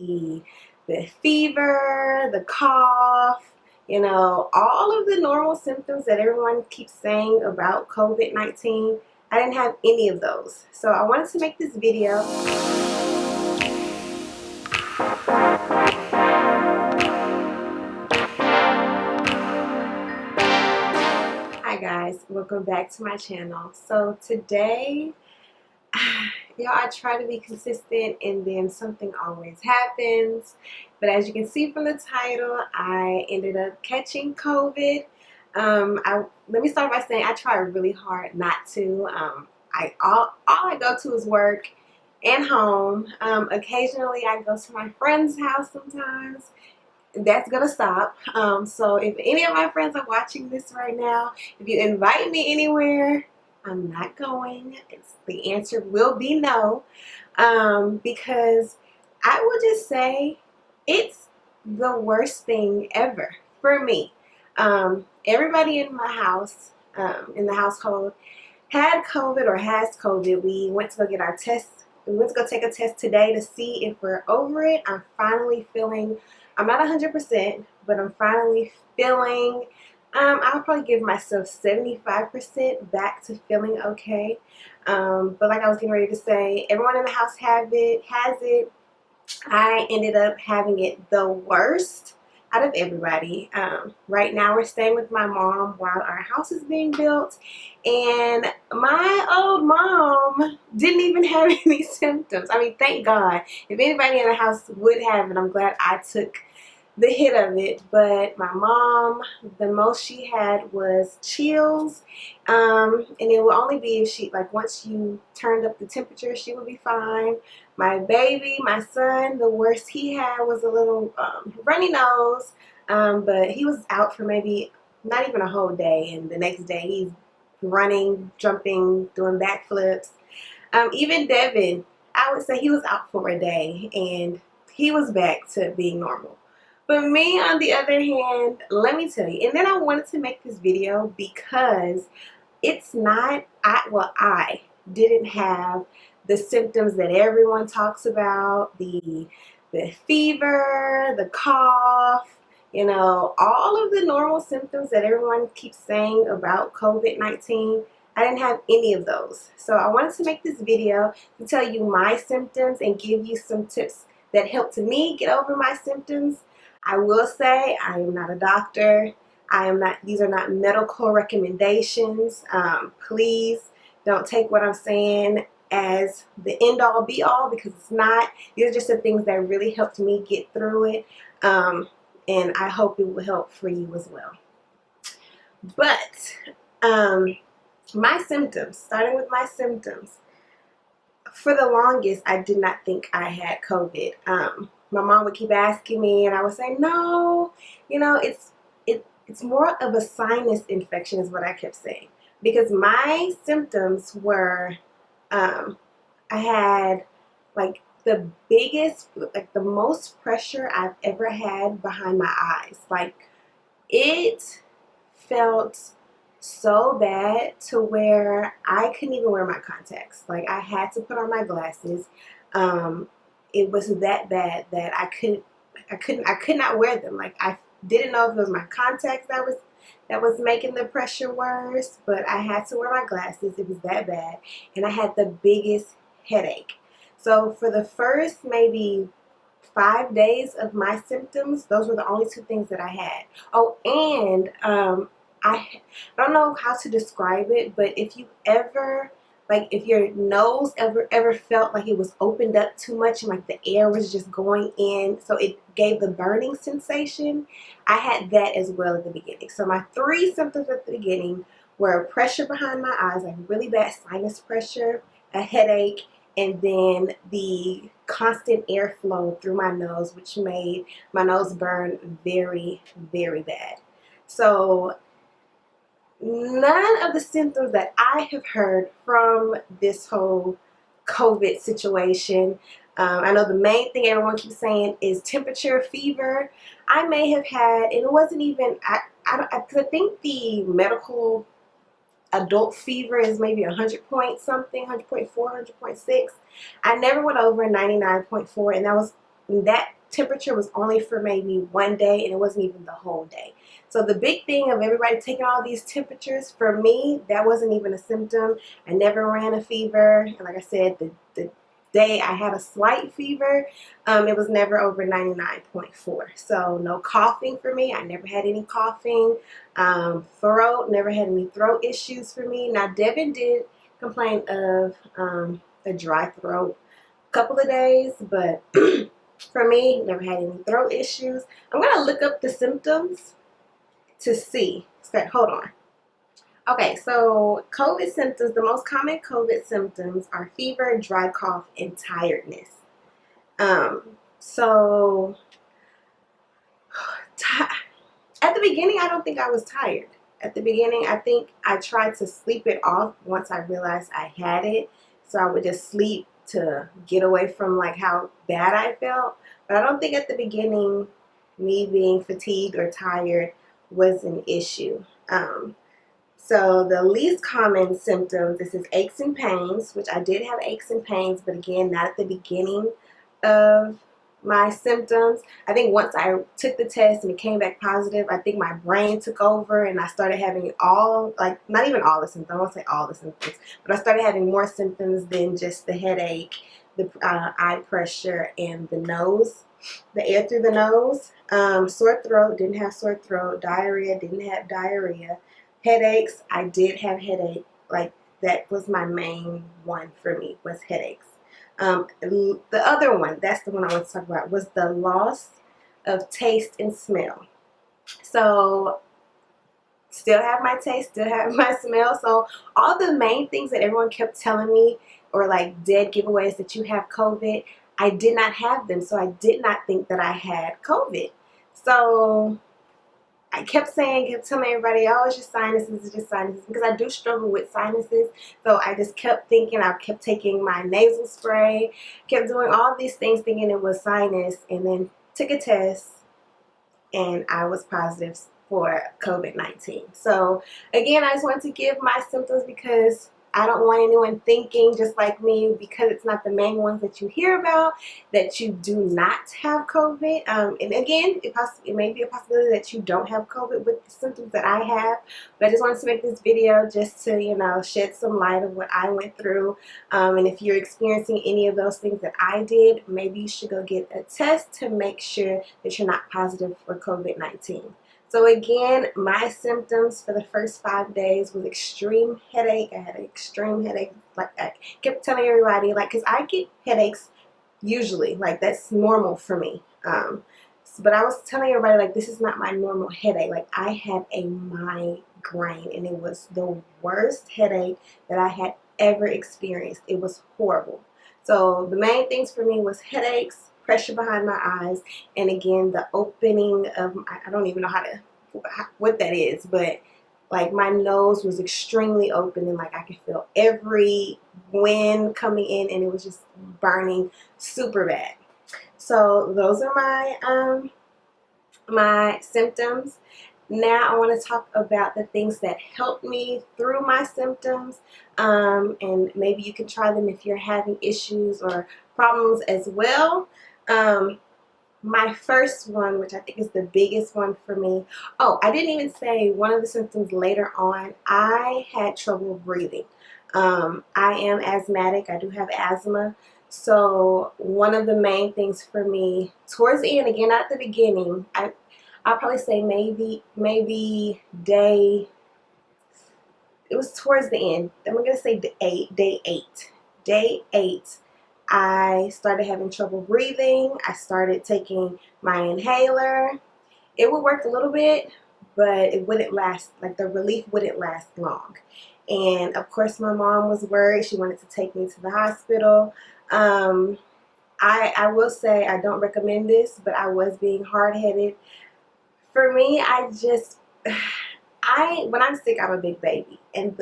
the fever, the cough, all of the normal symptoms that everyone keeps saying about COVID-19. I didn't have any of those. So I wanted to make this video. Hi guys, welcome back to my channel. So today, I try to be consistent and then something always happens. But as you can see from the title, I ended up catching COVID. Let me start by saying I try really hard not to. All I go to is work and home. Occasionally I go to my friend's house sometimes. That's gonna stop. So if any of my friends are watching this right now, if you invite me anywhere, I'm not going. The answer will be no, because I will just say it's the worst thing ever for me. Everybody in my house, in the household, had COVID or has COVID. We went to go get our tests. We went to go take a test today to see if we're over it. I'm finally feeling, I'm not 100%, but I'm finally feeling, I'll probably give myself 75% back to feeling okay. But like I was getting ready to say, everyone in the house has it. I ended up having it the worst out of everybody. Right now we're staying with my mom while our house is being built, and my old mom didn't even have any symptoms. I mean, thank God. If anybody in the house would have it, I'm glad I took the hit of it. But my mom, the most she had was chills, and it will only be if she, like, once you turned up the temperature, she would be fine. My baby, my son, the worst he had was a little runny nose, but he was out for maybe not even a whole day, and the next day he's running, jumping, doing backflips. Even Devin, I would say he was out for a day and he was back to being normal. But me, on the other hand, let me tell you, and then I wanted to make this video because it's not, I didn't have the symptoms that everyone talks about, the fever, the cough, all of the normal symptoms that everyone keeps saying about COVID-19. I didn't have any of those. So I wanted to make this video to tell you my symptoms and give you some tips that helped me get over my symptoms. I will say I am not a doctor. These are not medical recommendations. Please don't take what I'm saying as the end all be all, because it's not. These are just the things that really helped me get through it. And I hope it will help for you as well. But my symptoms, starting with my symptoms, for the longest I did not think I had COVID. My mom would keep asking me, and I would say, no, it's more of a sinus infection is what I kept saying. Because my symptoms were, I had like the most pressure I've ever had behind my eyes. Like, it felt so bad to where I couldn't even wear my contacts. Like, I had to put on my glasses. It was that bad that I could not wear them. Like, I didn't know if it was my contacts that was making the pressure worse, but I had to wear my glasses. It was that bad, and I had the biggest headache. So for the first maybe 5 days of my symptoms, those were the only two things that I had. Oh, and I don't know how to describe it, but if you ever, like, if your nose ever felt like it was opened up too much and like the air was just going in, so it gave the burning sensation, I had that as well at the beginning. So my three symptoms at the beginning were pressure behind my eyes, like really bad sinus pressure, a headache, and then the constant airflow through my nose, which made my nose burn very, very bad. So none of the symptoms that I have heard from this whole COVID situation. I know the main thing everyone keeps saying is temperature, fever. I may have had, and it wasn't even, I think the medical adult fever is maybe 100 point something, 100.4, 100.6. I never went over 99.4, and that was that temperature was only for maybe one day, and it wasn't even the whole day. So the big thing of everybody taking all these temperatures, for me, that wasn't even a symptom. I never ran a fever. And like I said, the day I had a slight fever, it was never over 99.4. So no coughing for me. I never had any coughing. Throat, never had any throat issues for me. Now, Devin did complain of a dry throat a couple of days, but for me, never had any throat issues. I'm going to look up the symptoms to see. Okay, hold on. Okay, so COVID symptoms, the most common COVID symptoms are fever, dry cough, and tiredness. So at the beginning, I don't think I was tired. At the beginning, I think I tried to sleep it off once I realized I had it. So I would just sleep to get away from like how bad I felt. But I don't think at the beginning, me being fatigued or tired was an issue. So the least common symptoms, this is aches and pains, which I did have aches and pains, but again, not at the beginning of my symptoms. I think once I took the test and it came back positive, I think my brain took over and I started having all, like, not even all the symptoms, I won't say all the symptoms, but I started having more symptoms than just the headache, the eye pressure, and the nose, the air through the nose. Sore throat, didn't have sore throat. Diarrhea, didn't have diarrhea. Headaches, I did have headache. Like, that was my main one for me, was headaches. The other one, that's the one I want to talk about, was the loss of taste and smell. So, still have my taste, still have my smell. So, all the main things that everyone kept telling me, or like dead giveaways that you have COVID, I did not have them. So, I did not think that I had COVID. So, I kept telling everybody, oh, it's just sinuses, it's just sinuses, because I do struggle with sinuses. So I just kept thinking, I kept taking my nasal spray, kept doing all these things thinking it was sinus, and then took a test and I was positive for COVID-19. So again, I just wanted to give my symptoms because I don't want anyone thinking, just like me, because it's not the main ones that you hear about, that you do not have COVID. And again, it may be a possibility that you don't have COVID with the symptoms that I have. But I just wanted to make this video just to, you know, shed some light of what I went through. And if you're experiencing any of those things that I did, maybe you should go get a test to make sure that you're not positive for COVID-19. So again, my symptoms for the first 5 days was extreme headache. I had an extreme headache. Like, I kept telling everybody, like, because I get headaches usually. Like, that's normal for me. But I was telling everybody, like, this is not my normal headache. Like, I had a migraine, and it was the worst headache that I had ever experienced. It was horrible. So the main things for me was headaches, pressure behind my eyes, and again, the opening of, I don't even know what that is, but like my nose was extremely open, and like I could feel every wind coming in, and it was just burning super bad. So those are my symptoms. Now I want to talk about the things that helped me through my symptoms, and maybe you can try them if you're having issues or problems as well. My first one, which I think is the biggest one for me. Oh, I didn't even say one of the symptoms later on. I had trouble breathing. I am asthmatic. I do have asthma. So one of the main things for me towards the end, again, not at the beginning, I'll probably say maybe day, it was towards the end. I'm going to say day eight. Day 8. I started having trouble breathing. I started taking my inhaler. It would work a little bit, but it wouldn't last, like the relief wouldn't last long. And of course my mom was worried. She wanted to take me to the hospital. I will say I don't recommend this, but I was being hard-headed. For me, when I'm sick, I'm a big baby. And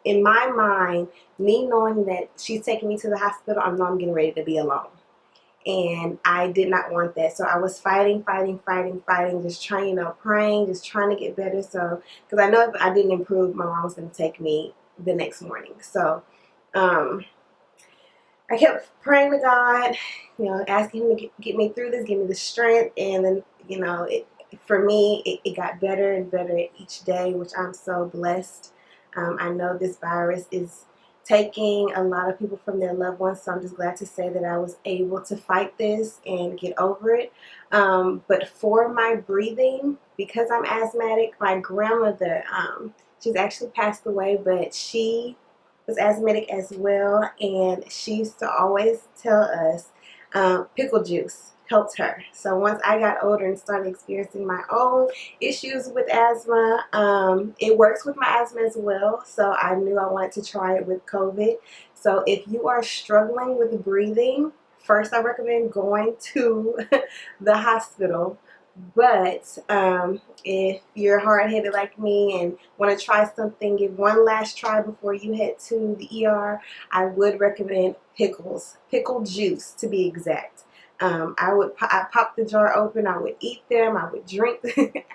in my mind, me knowing that she's taking me to the hospital, I know I'm getting ready to be alone. And I did not want that. So I was fighting, just trying, praying, just trying to get better. So, because I know if I didn't improve, my mom was going to take me the next morning. So, I kept praying to God, asking Him to get me through this, give me the strength, and then, for me, it got better and better each day, which I'm so blessed. I know this virus is taking a lot of people from their loved ones, so I'm just glad to say that I was able to fight this and get over it. But for my breathing, because I'm asthmatic, my grandmother, she's actually passed away, but she was asthmatic as well, and she used to always tell us pickle juice helped her. So once I got older and started experiencing my own issues with asthma, it works with my asthma as well, so I knew I wanted to try it with COVID. So if you are struggling with breathing, first I recommend going to the hospital. But if you're hard-headed like me and want to try something, give one last try before you head to the ER, I would recommend pickle juice to be exact. I pop the jar open, I would eat them, I would drink,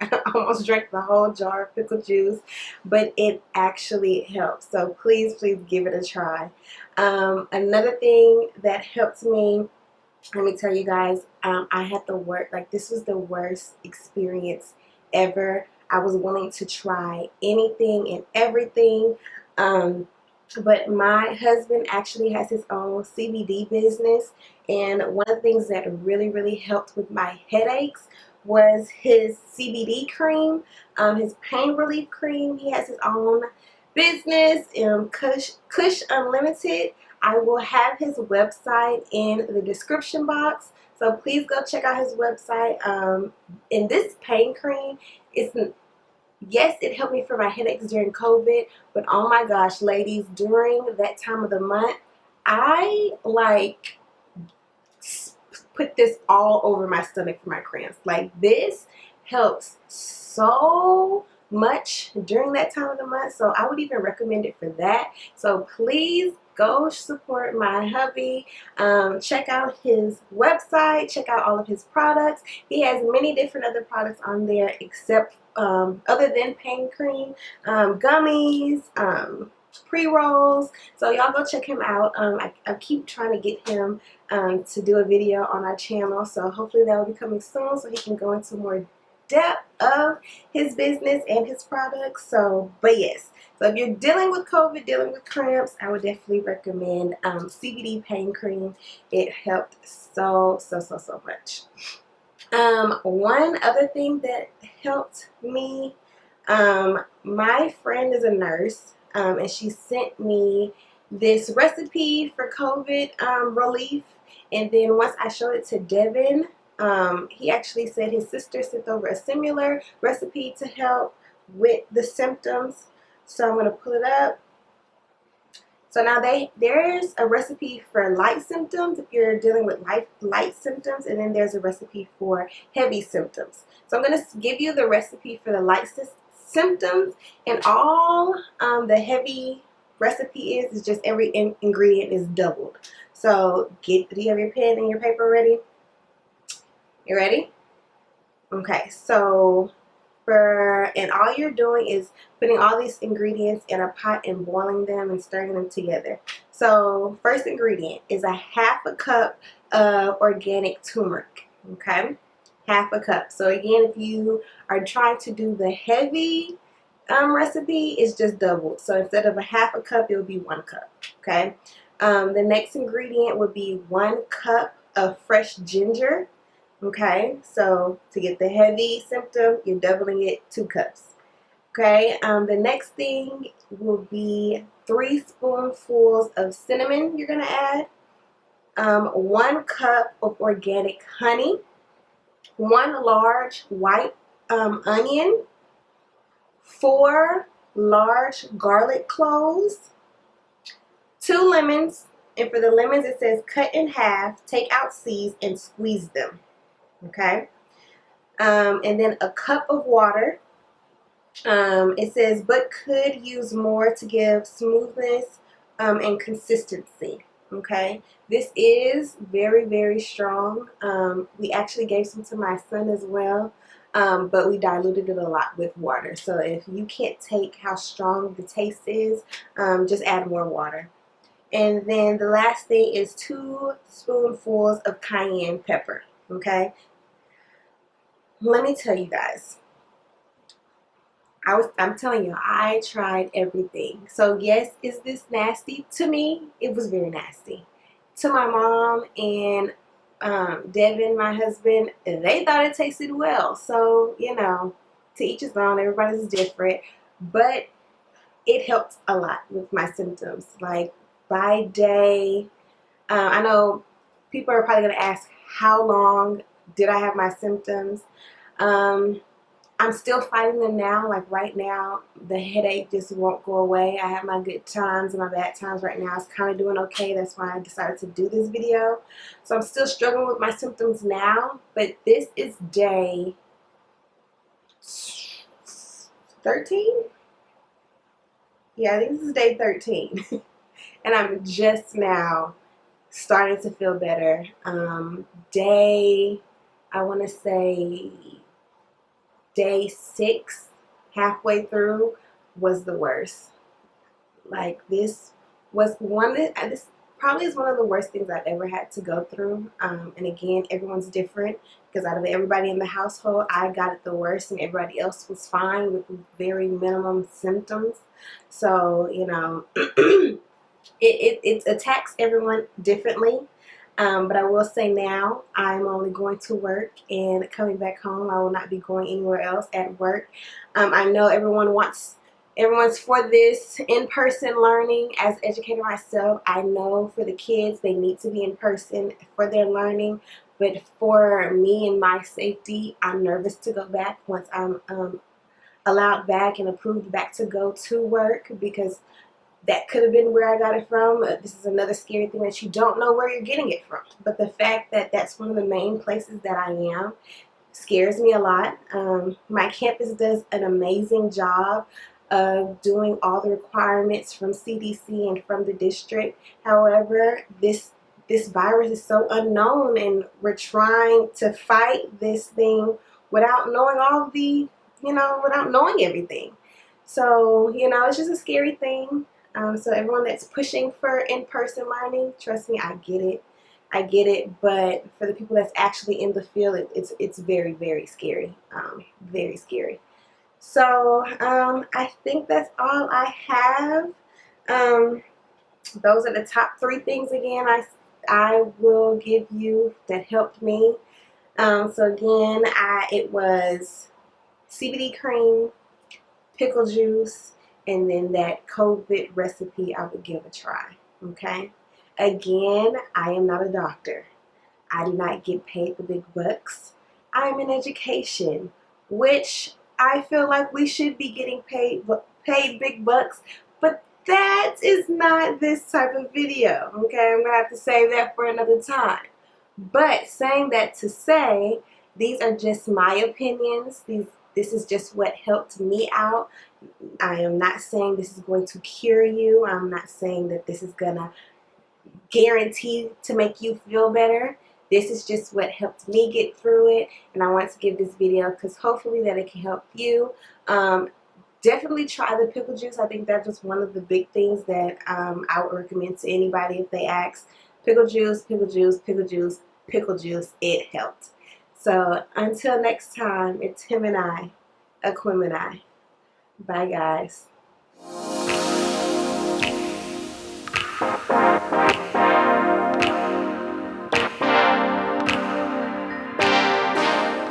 I almost drank the whole jar of pickle juice, but it actually helps. So please give it a try. Another thing that helped me, let me tell you guys, I had the worst, like this was the worst experience ever. I was willing to try anything and everything. But my husband actually has his own CBD business, and one of the things that really helped with my headaches was his CBD cream, his pain relief cream. He has his own business, Kush Unlimited. I will have his website in the description box, so please go check out his website. And this pain cream is, yes, it helped me for my headaches during COVID, but oh my gosh, ladies, during that time of the month, I like put this all over my stomach for my cramps. Like, this helps so much during that time of the month, so I would even recommend it for that. So please go support my hubby. Check out his website, check out all of his products. He has many different other products on there, except other than pain cream, gummies, pre-rolls. So y'all go check him out. I keep trying to get him to do a video on our channel, so hopefully that will be coming soon, so he can go into more depth of his business and his products. So, but yes, so if you're dealing with COVID, dealing with cramps, I would definitely recommend CBD pain cream. It helped so much. One other thing that helped me, my friend is a nurse, and she sent me this recipe for COVID relief. And then once I showed it to Devin, he actually said his sister sent over a similar recipe to help with the symptoms. So I'm going to pull it up. So now there's a recipe for light symptoms if you're dealing with light symptoms, and then there's a recipe for heavy symptoms. So I'm going to give you the recipe for the light symptoms, and all the heavy recipe is just every ingredient is doubled. So do you have your pen and your paper ready? You ready? Okay, so and all you're doing is putting all these ingredients in a pot and boiling them and stirring them together. So first ingredient is a half a cup of organic turmeric. Okay, half a cup. So again, if you are trying to do the heavy recipe, it's just doubled. So instead of a half a cup, it will be 1 cup. Okay. The next ingredient would be 1 cup of fresh ginger. Okay, so to get the heavy symptom, you're doubling it 2 cups. Okay, the next thing will be 3 spoonfuls of cinnamon you're going to add, 1 cup of organic honey, 1 large white onion, 4 large garlic cloves, 2 lemons, and for the lemons it says cut in half, take out seeds, and squeeze them. Okay, and then a cup of water. It says, but could use more to give smoothness and consistency. Okay, this is very strong. We actually gave some to my son as well, but we diluted it a lot with water. So if you can't take how strong the taste is, just add more water. And then the last thing is 2 spoonfuls of cayenne pepper. Okay, let me tell you guys, I'm telling you, I tried everything. So yes, is this nasty? To me, it was very nasty. To my mom and Devin, my husband, they thought it tasted well. So, you know, to each his own, everybody's different. But it helped a lot with my symptoms. Like by day, I know people are probably going to ask, how long did I have my symptoms? I'm still fighting them now. Like right now, the headache just won't go away. I have my good times and my bad times right now. It's kind of doing okay. That's why I decided to do this video. So I'm still struggling with my symptoms now, but this is day 13? Yeah, I think this is day 13. And I'm just now starting to feel better. I want to say day 6, halfway through, was the worst. Like this probably is one of the worst things I've ever had to go through. And again, everyone's different, because out of everybody in the household, I got it the worst and everybody else was fine with very minimum symptoms. So, you know, it attacks everyone differently. But I will say now, I'm only going to work and coming back home. I will not be going anywhere else at work. I know everyone's for this in-person learning. As an educator myself, I know for the kids, they need to be in person for their learning. But for me and my safety, I'm nervous to go back once I'm allowed back and approved back to go to work, because that could have been where I got it from. This is another scary thing, that you don't know where you're getting it from. But the fact that that's one of the main places that I am scares me a lot. My campus does an amazing job of doing all the requirements from CDC and from the district. However, this virus is so unknown, and we're trying to fight this thing without knowing all the, without knowing everything. So, it's just a scary thing. So everyone that's pushing for in-person learning, trust me, I get it. But for the people that's actually in the field, it's very, very scary. Very scary. So I think that's all I have. Those are the top 3 things again I will give you that helped me. So again, it was CBD cream, pickle juice, and then that COVID recipe I would give a try. Okay? Again, I am not a doctor. I do not get paid the big bucks. I'm in education, which I feel like we should be getting paid big bucks, but that is not this type of video. Okay? I'm going to have to save that for another time. But saying that to say, these are just my opinions. This is just what helped me out. I am not saying this is going to cure you. I'm not saying that this is going to guarantee to make you feel better. This is just what helped me get through it. And I want to give this video because hopefully that it can help you. Definitely try the pickle juice. I think that's just one of the big things that I would recommend to anybody if they ask. Pickle juice, pickle juice, pickle juice, pickle juice. It helped. So until next time, it's him and I, Aquim and I. Bye, guys.